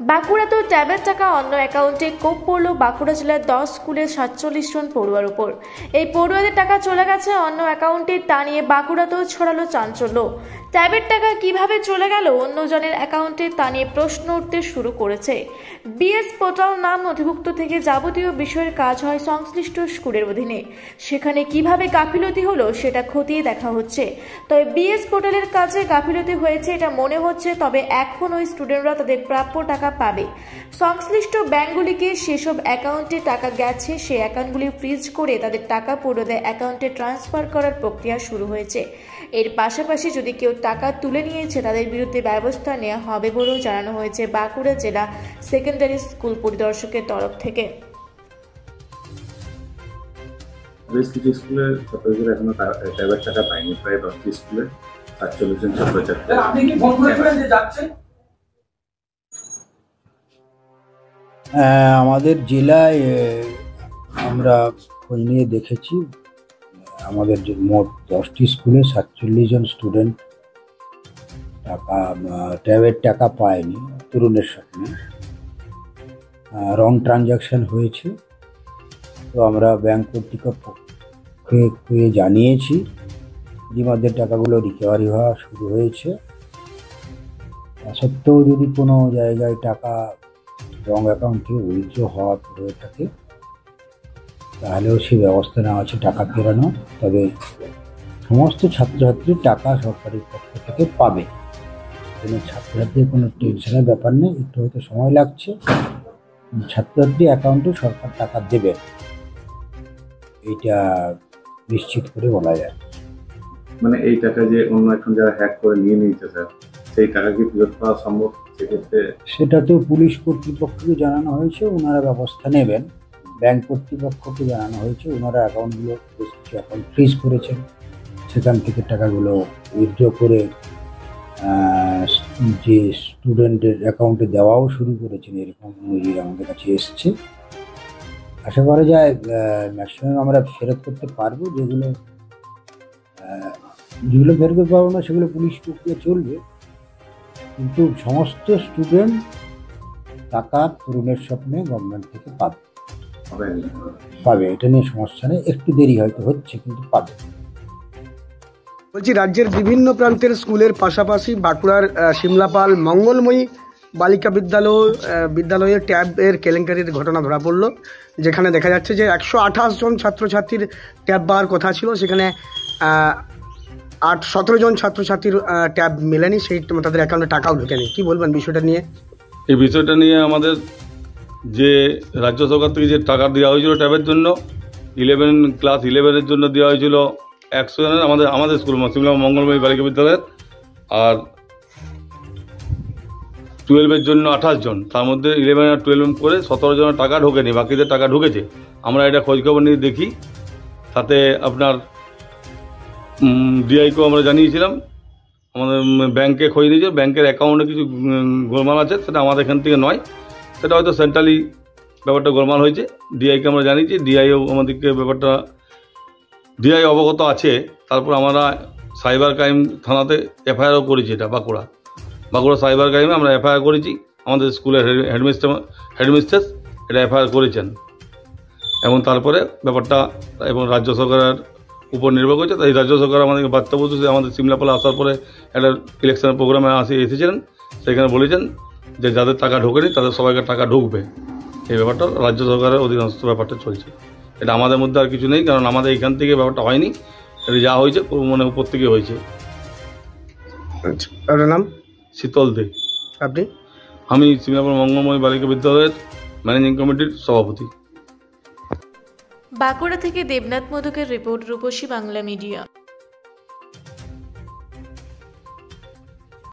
বাঁকুড়াতে ট্যাবের টাকা অন্য অ্যাকাউন্টে কোপ পড়ল বাঁকুড়া জেলার 10 স্কুলের 47 জন পড়ুয়ার উপর। এই পড়ুয়াদের টাকা চলে গেছে অন্য অ্যাকাউন্টে, তা নিয়ে বাঁকুড়াতেও ছড়ালো চাঞ্চল্য। ট্যাবের টাকা কিভাবে চলে গেল অন্যজনের অ্যাকাউন্টে, তা নিয়ে প্রশ্ন উঠতে শুরু করেছে। বিএস পোর্টাল নাম নথিভুক্ত থেকে যাবতীয় বিষয়ের কাজ হয় সংশ্লিষ্ট স্কুলের অধীনে। সেখানে কিভাবে গাফিলতি হলো সেটা খতিয়ে দেখা হচ্ছে। তবে বিএস পোর্টালের কাজে গাফিলতি হয়েছে এটা মনে হচ্ছে, তবে এখন ওই স্টুডেন্টরা তাদের প্রাপ্য টাকা পাবে। সংশ্লিষ্ট ব্যাংকগুলিকে সেসব অ্যাকাউন্টে টাকা গেছে সেই অ্যাকাউন্টগুলি ফ্রিজ করে তাদের টাকা পড়ুয়াদের অ্যাকাউন্টে ট্রান্সফার করার প্রক্রিয়া শুরু হয়েছে। এর পাশাপাশি যদি কেউ টাকা তুলে নিয়েছে তাদের বিরুদ্ধে ব্যবস্থা নেওয়া হবে বলেও জানানো হয়েছে বাঁকুড়া জেলা সেকেন্ডারি স্কুল পরিদর্শকের তরফ থেকে। বেশ কিছু স্কুলের ছাত্রছাত্রীরা এখনো ট্যাবের টাকা পায়নি, প্রায় 10টি স্কুলে 47 জন ছাত্রছাত্রী। আপনি কি ফোন করেছিলেন যে যাচ্ছেন? আমাদের জেলায় আমরা খোঁজ নিয়ে দেখেছি, আমাদের মোট 10টি স্কুলে 47 জন স্টুডেন্ট টাকা ট্যাবের টাকা পায়নি। তরুণের স্বপ্নে রং ট্রানজাকশন হয়েছে। তো আমরা ব্যাংক কর্তৃপক্ষকে জানিয়েছি, ইতিমধ্যে টাকাগুলো রিকভারি হওয়া শুরু হয়েছে। তা সত্ত্বেও যদি কোনো জায়গায় টাকা রং অ্যাকাউন্টে উইথড্র হয়ে থাকে তাহলেও সে ব্যবস্থা নেওয়া আছে টাকা ফেরানো। তবে সমস্ত ছাত্রছাত্রীর টাকা সরকারের পক্ষ থেকে পাবে, ছাত্রছাত্রীর কোনো টেনশনের ব্যাপার নেই। একটু হয়তো সময় লাগছে, ছাত্রছাত্রী অ্যাকাউন্টে সরকার টাকা দেবে, এইটা নিশ্চিত করে বলা যায়। মানে এই টাকা যে অন্য এখন যারা হ্যাক করে নিয়ে নিয়েছে স্যার, সেই টাকা কি ফেরত পাওয়া সম্ভব? সেক্ষেত্রে সেটা তো পুলিশ কর্তৃপক্ষকে জানানো হয়েছে, ওনারা ব্যবস্থা নেবেন। ব্যাংক কর্তৃপক্ষকে জানানো হয়েছে, ওনারা অ্যাকাউন্টগুলো বেশ কিছু অ্যাকাউন্ট ফ্রিজ করেছেন, সেখান থেকে টাকাগুলো উইথড্র করে যে স্টুডেন্টের অ্যাকাউন্টে দেওয়াও শুরু করেছেন। এরকম নজির আমাদের কাছে এসছে। আশা করা যায় ম্যাক্সিমাম আমরা ফেরত করতে পারবো। যেগুলো ফেরত করতে পারবো না সেগুলো পুলিশ প্রক্রিয়া চলবে, কিন্তু সমস্ত স্টুডেন্ট টাকা তরুণের স্বপ্নে গভর্নমেন্ট থেকে পাবে। এটা নিয়ে সমস্যা নেই, একটু দেরি হয়তো হচ্ছে কিন্তু পাবে। বলছি, রাজ্যের বিভিন্ন প্রান্তের স্কুলের পাশাপাশি বাঁকুড়ার সিমলাপাল মঙ্গলময়ী বালিকা বিদ্যালয়ে ট্যাবের কেলেঙ্কারির ঘটনা ধরা পড়ল, যেখানে দেখা যাচ্ছে যে 128 জন ছাত্রছাত্রীর ট্যাব পাওয়ার কথা ছিল, সেখানে 17 জন ছাত্রছাত্রীর ট্যাব মেলেনি, সেই তাদের অ্যাকাউন্টে টাকাও ঢোকেনি। কি বলবেন বিষয়টা নিয়ে? এই বিষয়টা নিয়ে আমাদের যে রাজ্য সরকার থেকে যে টাকা দেওয়া হয়েছিল ট্যাবের জন্য, ক্লাস 11-এর জন্য দেওয়া হয়েছিল 100 জনের, আমাদের স্কুল সিমলা মঙ্গলময়ী বালিকা বিদ্যালয়ের, আর 12-এর জন্য 28 জন, তার মধ্যে 11 আর 12 করে 17 জনের টাকা ঢোকেনি, বাকিদের টাকা ঢুকেছে। আমরা এটা খোঁজখবর নিয়ে দেখি, তাতে আপনার ডিআইকেও আমরা জানিয়েছিলাম, আমাদের ব্যাংকে খোঁজ নিয়েছে, ব্যাংকের অ্যাকাউন্টে কিছু গোলমাল আছে, সেটা আমাদের এখান থেকে নয়, সেটা হয়তো সেন্ট্রালি ব্যাপারটা গোলমাল হয়েছে। ডিআইকে আমরা জানিয়েছি, ডিআইও আমাদেরকে ব্যাপারটা ডিআই অবগত আছে। তারপর আমরা সাইবার ক্রাইম থানাতে এফআইআরও করেছি, এটা বাঁকুড়া সাইবার ক্রাইমে আমরা এফআইআর করেছি। আমাদের স্কুলের হেডমিস্ট্রেস এটা এফআইআর করেছেন, এবং তারপরে ব্যাপারটা এবং রাজ্য সরকারের উপর নির্ভর করছে। তাই রাজ্য সরকার আমাদেরকে বার্তা বলছে, আমাদের সিমলাপালে আসার পরে একটা ইলেকশনের প্রোগ্রামে এসেছিলেন, সেখানে বলেছেন যে যাদের টাকা ঢোকেনি তাদের সবাইকে টাকা ঢুকবে। এই ব্যাপারটা রাজ্য সরকারের অধীনস্থ ব্যাপারটা চলছে, এটা আমাদের মধ্যে আর কিছু নেই, কারণ আমাদের এখান থেকে ব্যাপারটা হয়নি, এটা যা হয়েছে মানে উপর থেকে হয়েছে। আচ্ছা, আপনার নাম? শীতল দে। আপনি? আমি সিমলাপাল মঙ্গলময়ী বালিকা বিদ্যালয়ের ম্যানেজিং কমিটির সভাপতি। বাঁকুড়া থেকে দেবনাথ মোদকের রিপোর্ট, রূপসী বাংলা মিডিয়া।